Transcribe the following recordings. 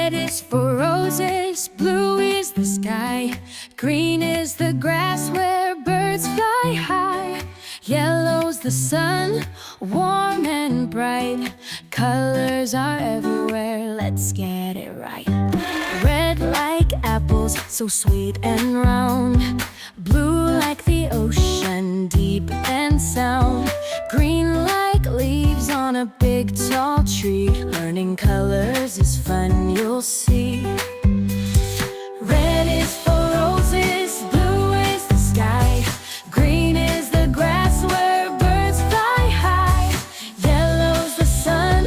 Red is for roses, blue is the sky, green is the grass where birds fly high. Yellow's the sun, warm and bright. Colors are everywhere, let's get it right. Red like apples, so sweet and round. Blue like the ocean, deep and sound. Green like leaves on a big tall tree. Learning colors is fun, you'll see. Red is for roses, blue is the sky, green is the grass where birds fly high. Yellow's the sun,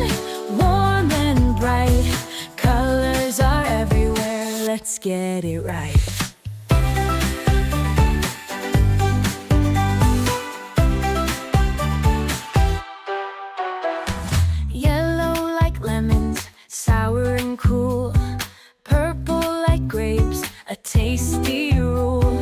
warm and bright. Colors are everywhere, let's get it right. Yellow like lemons, sour and cool. Purple like grapes, a tasty rule.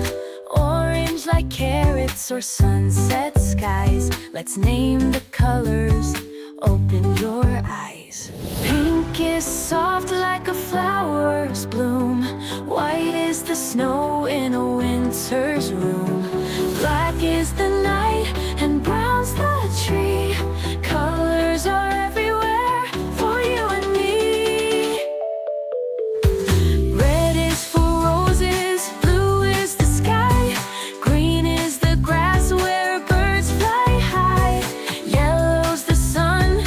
Orange like carrots or sunset skies. Let's name the colors, open your eyes. Pink is soft like a flower's bloom. White is the snow in a winter's room. Black is the night and brown's the tree. Colors are everywhere for you and me. Red is for roses, blue is the sky, green is the grass where birds fly high. Yellow's the sun,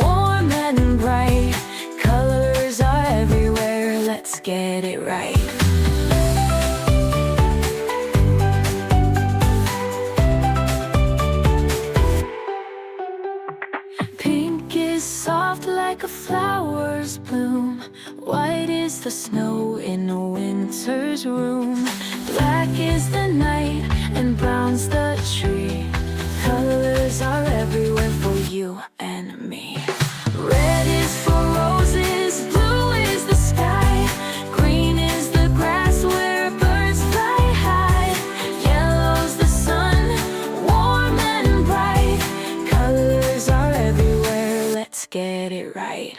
warm and bright. Colors are everywhere, let's get it right. Pink is soft like a flower's bloom. White is the snow in a winter's room. Black is the night and brown's the tree. Colors are everywhere for you and me. Red is for roses, blue is the sky, green is the grass where birds fly high. Yellow's the sun, warm and bright. Colors are everywhere, let's get it right.